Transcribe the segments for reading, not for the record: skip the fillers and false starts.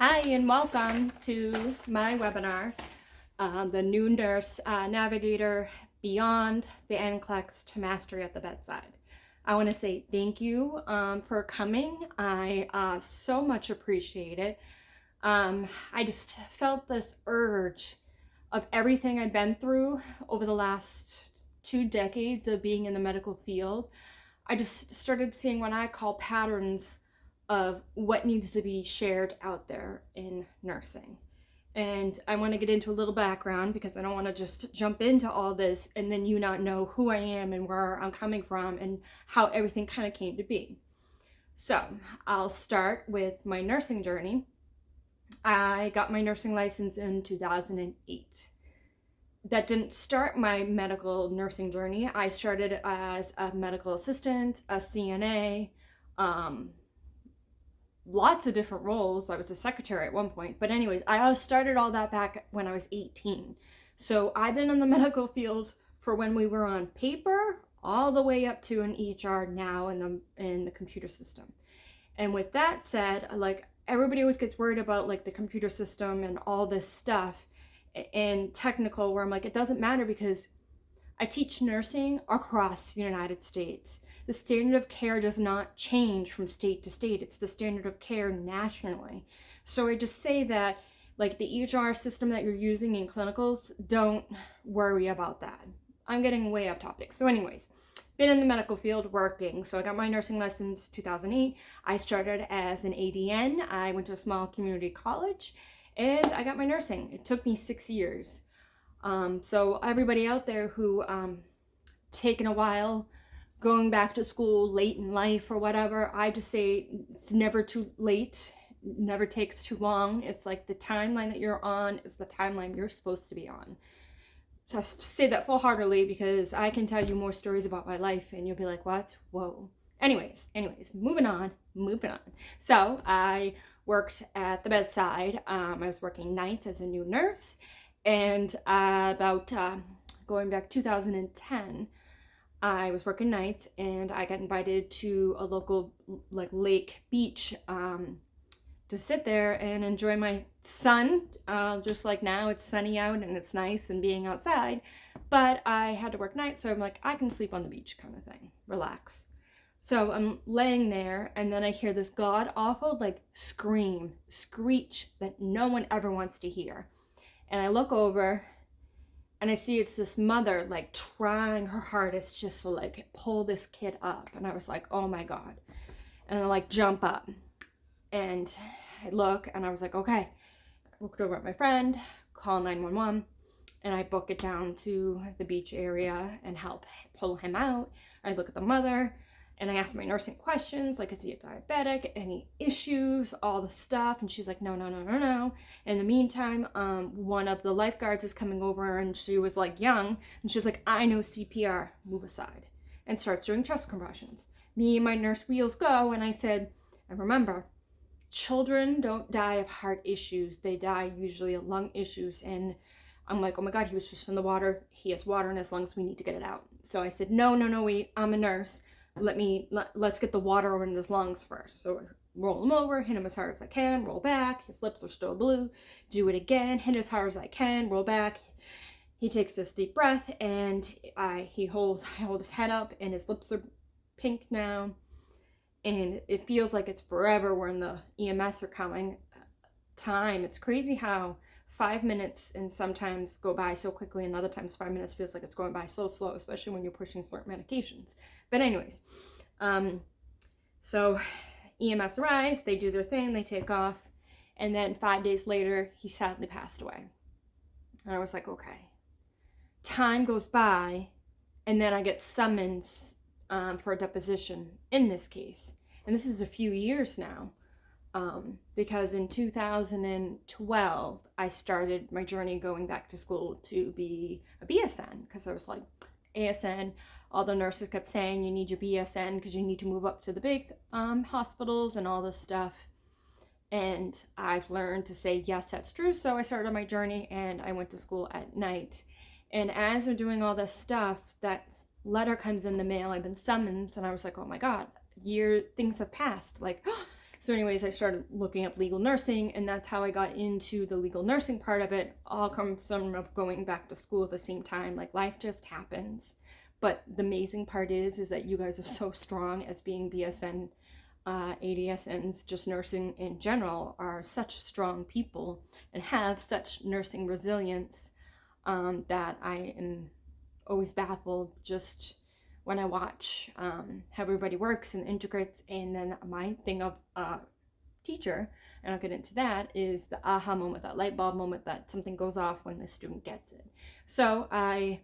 Hi, and welcome to my webinar, the new Nurse Navigator Beyond the NCLEX to Mastery at the Bedside. I want to say thank you for coming. I so much appreciate it. I just felt this urge of everything I've been through over the last 2 decades of being in the medical field. I just started seeing what I call patterns of what needs to be shared out there in nursing. And I want to get into a little background because I don't want to just jump into all this and then you not know who I am and where I'm coming from and how everything kind of came to be. So I'll start with my nursing journey. I got my nursing license in 2008. That didn't start my medical nursing journey. I started as a medical assistant, a CNA, lots of different roles. I was a secretary at one point. But anyways, I started all that back when I was 18. So I've been in the medical field for when we were on paper all the way up to an EHR now in the computer system. And with that said, like everybody always gets worried about like the computer system and all this stuff and technical, where I'm like, it doesn't matter because I teach nursing across the United States. The standard of care does not change from state to state. It's the standard of care nationally. So I just say that like the EHR system that you're using in clinicals, don't worry about that. I'm getting way off topic. So anyways, been in the medical field working. So I got my nursing license 2008. I started as an ADN. I went to a small community college and I got my nursing. It took me 6 years. So everybody out there who taken a while going back to school late in life or whatever, I just say it's never too late, never takes too long. It's like the timeline that you're on is the timeline you're supposed to be on. So I say that full-heartedly because I can tell you more stories about my life and you'll be like, what? Whoa. Anyways, moving on. So I worked at the bedside. I was working nights as a new nurse, and about going back 2010, I was working nights and I got invited to a local like lake beach to sit there and enjoy my sun. Just like now, it's sunny out and it's nice and being outside, but I had to work nights, so I'm like, I can sleep on the beach kind of thing, relax. So I'm laying there and then I hear this god awful like screech that no one ever wants to hear. And I look over and I see it's this mother like trying her hardest just to like pull this kid up. And I was like, oh my God. And I like jump up and I look and I was like, okay. I looked over at my friend, call 911, and I book it down to the beach area and help pull him out. I look at the mother and I ask my nursing questions, like, is he a diabetic, any issues, all the stuff. And she's like, no. In the meantime, one of the lifeguards is coming over and she was like young. And she's like, I know CPR, move aside. And starts doing chest compressions. Me and my nurse wheels go. And I said, and remember, children don't die of heart issues. They die usually of lung issues. And I'm like, oh my God, he was just in the water. He has water in his lungs. We need to get it out. So I said, no, wait, I'm a nurse. Let's get the water over in his lungs first. So I roll him over, hit him as hard as I can, roll back. His lips are still blue. Do it again, hit as hard as I can, roll back. He takes this deep breath and I hold his head up and his lips are pink now. And it feels like it's forever when the EMS are coming. Time, it's crazy how 5 minutes and sometimes go by so quickly, and other times 5 minutes feels like it's going by so slow, especially when you're pushing certain medications. But anyways, so EMS arrives, they do their thing, they take off, and then 5 days later, he sadly passed away. And I was like, okay. Time goes by, and then I get summons for a deposition in this case. And this is a few years now. Because in 2012, I started my journey going back to school to be a BSN, because I was like, ASN, all the nurses kept saying you need your BSN because you need to move up to the big hospitals and all this stuff. And I've learned to say, yes, that's true. So I started my journey and I went to school at night. And as I'm doing all this stuff, that letter comes in the mail. I've been summoned and I was like, oh my God, things have passed. Like, So anyways, I started looking up legal nursing, and that's how I got into the legal nursing part of it. All comes from going back to school at the same time. Like, life just happens. But the amazing part is that you guys are so strong as being BSN, ADSNs, just nursing in general, are such strong people and have such nursing resilience, that I am always baffled just when I watch how everybody works and integrates. And then my thing of teacher, and I'll get into that, is the aha moment, that light bulb moment, that something goes off when the student gets it. So I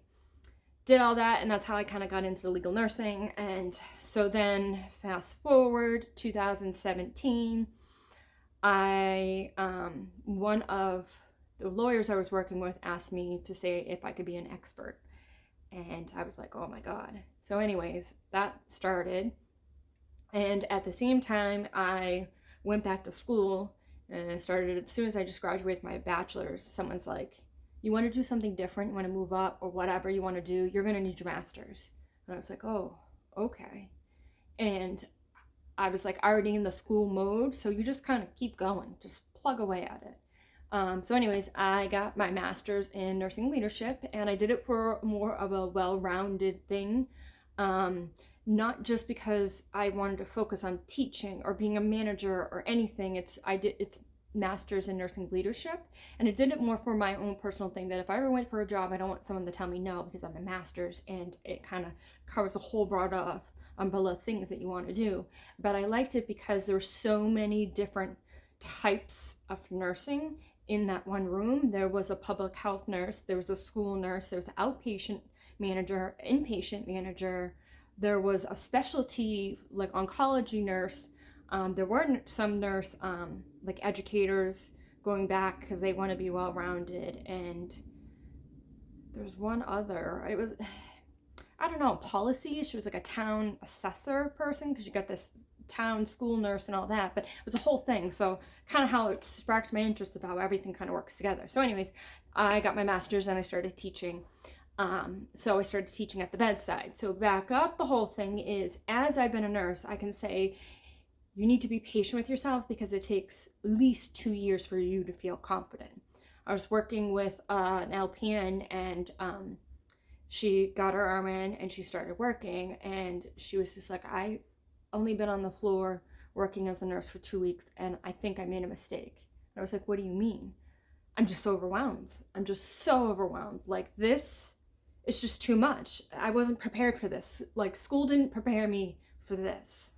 did all that, and that's how I kind of got into the legal nursing. And so then fast forward 2017, one of the lawyers I was working with asked me to say if I could be an expert, and I was like, oh my god. So anyways, that started, and at the same time I went back to school, and I started as soon as I just graduated my bachelor's. Someone's like, you want to do something different, you want to move up, or whatever you want to do, you're going to need your master's. And I was like, oh, okay. And I was like already in the school mode, so you just kind of keep going, just plug away at it. So anyways, I got my master's in nursing leadership, and I did it for more of a well-rounded thing. Not just because I wanted to focus on teaching or being a manager or anything. It's master's in nursing leadership, and I did it more for my own personal thing, that if I ever went for a job, I don't want someone to tell me no, because I'm a master's, and it kind of covers a whole broad of umbrella things that you want to do. But I liked it because there were so many different types of nursing in that one room. There was a public health nurse, there was a school nurse, there was an outpatient manager, inpatient manager, there was a specialty like oncology nurse. There were some nurse like educators going back because they want to be well-rounded, and there's one other, it was, I don't know, policy. She was like a town assessor person, because you got this town school nurse and all that, but it was a whole thing. So kind of how it sparked my interest of how everything kind of works together. So anyways, I got my master's and I started teaching. So I started teaching at the bedside. So back up, the whole thing is, as I've been a nurse, I can say you need to be patient with yourself, because it takes at least 2 years for you to feel confident. I was working with an LPN, and she got her arm in and she started working, and she was just like, I only been on the floor working as a nurse for 2 weeks, and I think I made a mistake. And I was like, what do you mean? I'm just so overwhelmed. I'm just so overwhelmed. Like, this is just too much. I wasn't prepared for this. Like, school didn't prepare me for this.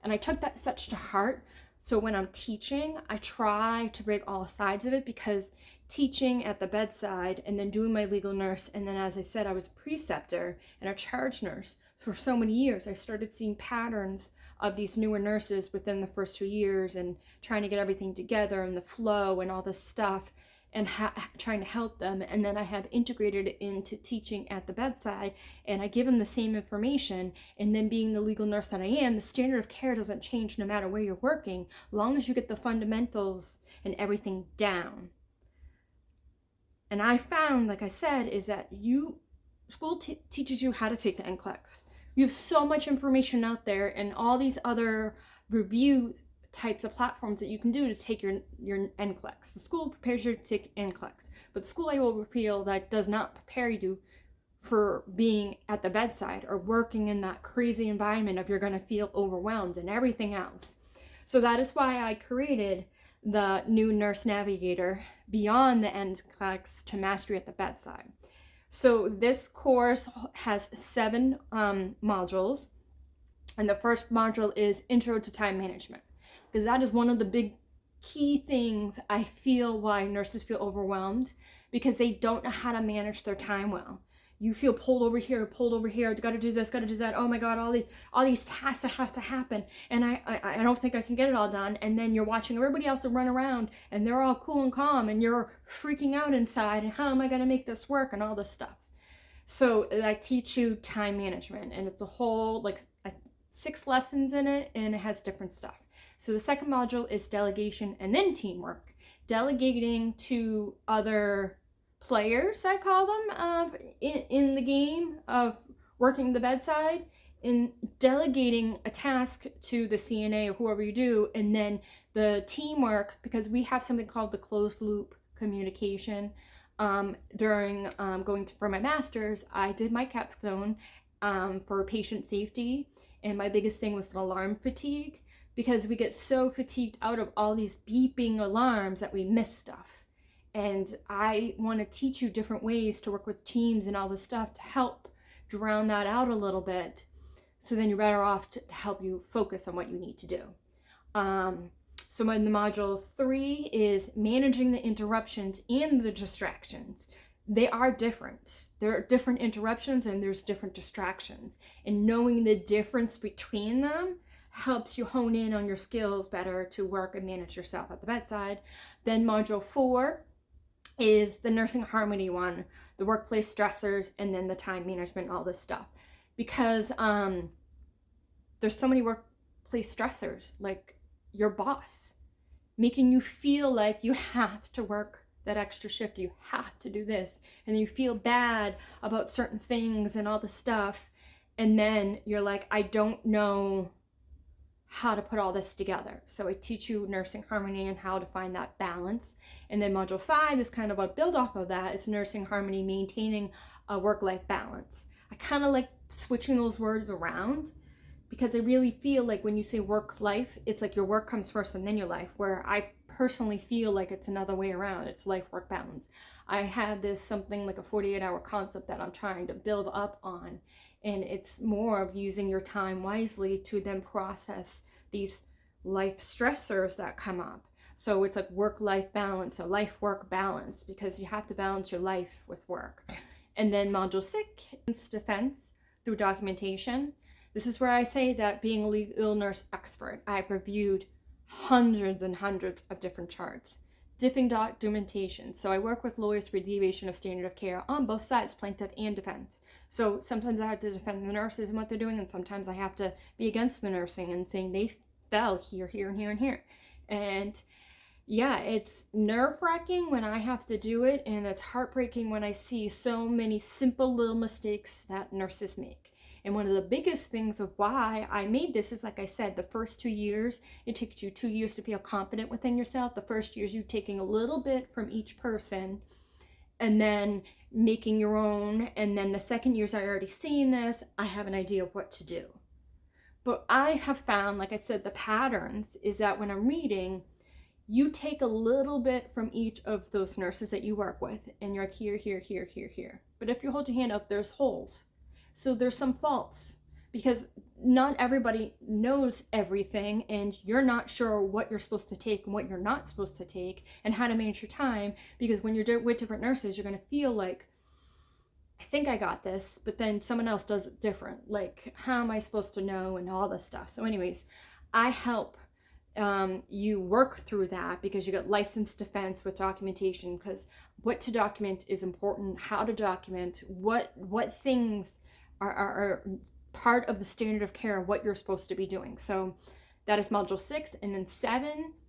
And I took that such to heart. So when I'm teaching, I try to break all sides of it, because teaching at the bedside and then doing my legal nurse, and then, as I said, I was a preceptor and a charge nurse for so many years, I started seeing patterns of these newer nurses within the first 2 years, and trying to get everything together and the flow and all this stuff, and trying to help them. And then I have integrated it into teaching at the bedside, and I give them the same information. And then, being the legal nurse that I am, the standard of care doesn't change no matter where you're working, as long as you get the fundamentals and everything down. And I found, like I said, is that school teaches you how to take the NCLEX. You have so much information out there, and all these other review types of platforms that you can do to take your NCLEX. The school prepares you to take NCLEX, but the school I will feel that does not prepare you for being at the bedside or working in that crazy environment of you're going to feel overwhelmed and everything else. So that is why I created the new Nurse Navigator Beyond the NCLEX to Mastery at the Bedside. So this course has 7 modules, and the first module is Intro to Time Management, because that is one of the big key things I feel why nurses feel overwhelmed, because they don't know how to manage their time well. You feel pulled over here, got to do this, got to do that. Oh my God, all these tasks that has to happen, and I don't think I can get it all done. And then you're watching everybody else run around, and they're all cool and calm, and you're freaking out inside. And how am I going to make this work, and all this stuff. So I teach you time management, and it's a whole 6 lessons in it, and it has different stuff. So the second module is Delegation and then Teamwork. Delegating to other players, I call them, in the game of working the bedside, in delegating a task to the CNA or whoever you do, and then the teamwork, because we have something called the closed loop communication. During going for my master's, I did my capstone for patient safety, and my biggest thing was alarm fatigue, because we get so fatigued out of all these beeping alarms that we miss stuff. And I want to teach you different ways to work with teams and all this stuff to help drown that out a little bit, so then you're better off to help you focus on what you need to do. So in the module 3 is managing the interruptions and the distractions. They are different. There are different interruptions and there's different distractions. And knowing the difference between them helps you hone in on your skills better to work and manage yourself at the bedside. Then module 4 is the nursing harmony one, the workplace stressors, and then the time management, all this stuff. Because there's so many workplace stressors, like your boss making you feel like you have to work that extra shift, you have to do this, and then you feel bad about certain things and all the stuff, and then you're like, I don't know how to put all this together. So I teach you nursing harmony and how to find that balance. And then module 5 is kind of a build off of that. It's nursing harmony, maintaining a work-life balance. I kind of like switching those words around, because I really feel like when you say work-life, it's like your work comes first and then your life, where I personally feel like it's another way around. It's life-work balance. I have this something like a 48-hour concept that I'm trying to build up on, and it's more of using your time wisely to then process these life stressors that come up. So it's like work-life balance, a life-work balance, because you have to balance your life with work. And then module 6, defense through documentation. This is where I say that being a legal nurse expert, I've reviewed hundreds and hundreds of different charts, different documentation. So I work with lawyers for deviation of standard of care on both sides, plaintiff and defense. So sometimes I have to defend the nurses and what they're doing, and sometimes I have to be against the nursing and saying they fell here, here, and here, and here. And yeah, it's nerve-wracking when I have to do it, and it's heartbreaking when I see so many simple little mistakes that nurses make. And one of the biggest things of why I made this is, like I said, the first 2 years, it takes you 2 years to feel confident within yourself. The first year is you taking a little bit from each person and then making your own. And then the second year is I already seen this, I have an idea of what to do. But I have found, like I said, the patterns is that when I'm reading, you take a little bit from each of those nurses that you work with, and you're like here, here, here, here, here. But if you hold your hand up, there's holes. So there's some faults, because not everybody knows everything, and you're not sure what you're supposed to take and what you're not supposed to take and how to manage your time, because when you're with different nurses, you're going to feel like, I think I got this, but then someone else does it different. Like, how am I supposed to know, and all this stuff. So anyways, I help you work through that, because you got licensed defense with documentation, because what to document is important, how to document, what things are part of the standard of care of what you're supposed to be doing. So that is module 6. And then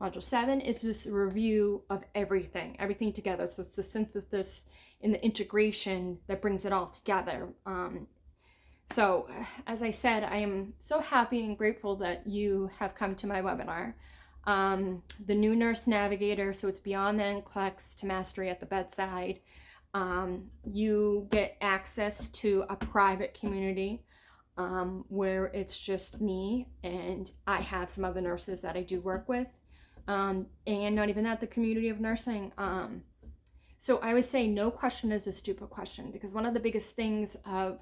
module 7 is just a review of everything together. So it's the synthesis and the integration that brings it all together. So as I said, I am so happy and grateful that you have come to my webinar. The new Nurse Navigator, so it's beyond the NCLEX to mastery at the bedside. You get access to a private community where it's just me, and I have some other nurses that I do work with, and not even that, the community of nursing. So I would say no question is a stupid question, because one of the biggest things of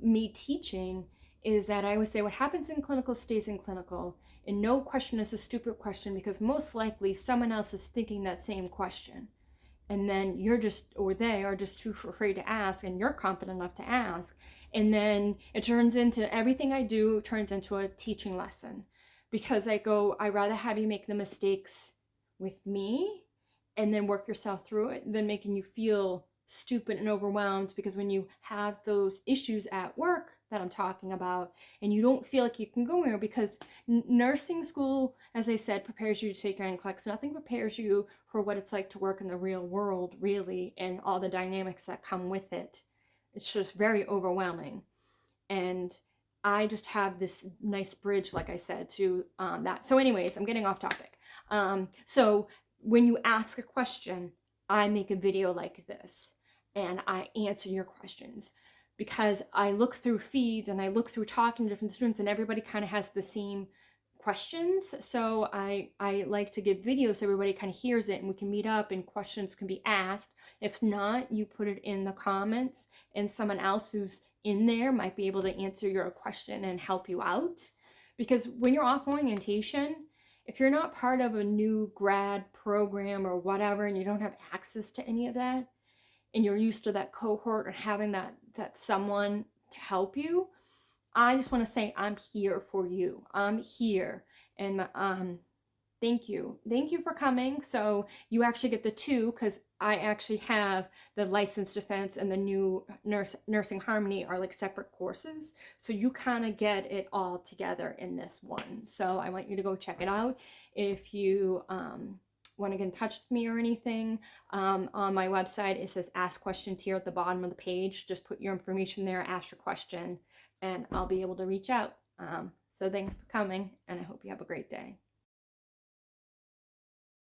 me teaching is that I always say what happens in clinical stays in clinical, and no question is a stupid question, because most likely someone else is thinking that same question. And then you're just, or they are just too afraid to ask, and you're confident enough to ask. And then it turns into, everything I do turns into a teaching lesson, because I rather have you make the mistakes with me and then work yourself through it than making you feel stupid and overwhelmed, because when you have those issues at work that I'm talking about and you don't feel like you can go anywhere, because nursing school, as I said, prepares you to take your NCLEX. Nothing prepares you for what it's like to work in the real world, really, and all the dynamics that come with it. It's just very overwhelming. And I just have this nice bridge, like I said, to that. So anyways, I'm getting off topic. So when you ask a question, I make a video like this and I answer your questions, because I look through feeds and I look through talking to different students, and everybody kind of has the same questions. So I like to give videos so everybody kind of hears it and we can meet up and questions can be asked. If not, you put it in the comments and someone else who's in there might be able to answer your question and help you out. Because when you're off orientation, if you're not part of a new grad program or whatever, and you don't have access to any of that, and you're used to that cohort or having that someone to help you, I just want to say I'm here for you. I'm here. And thank you. Thank you for coming. So you actually get the two, because I actually have the licensed defense and the new nursing harmony are like separate courses. So you kind of get it all together in this one. So I want you to go check it out. If you want to get in touch with me or anything, on my website, it says ask questions here at the bottom of the page. Just put your information there, ask your question, and I'll be able to reach out. So thanks for coming, and I hope you have a great day.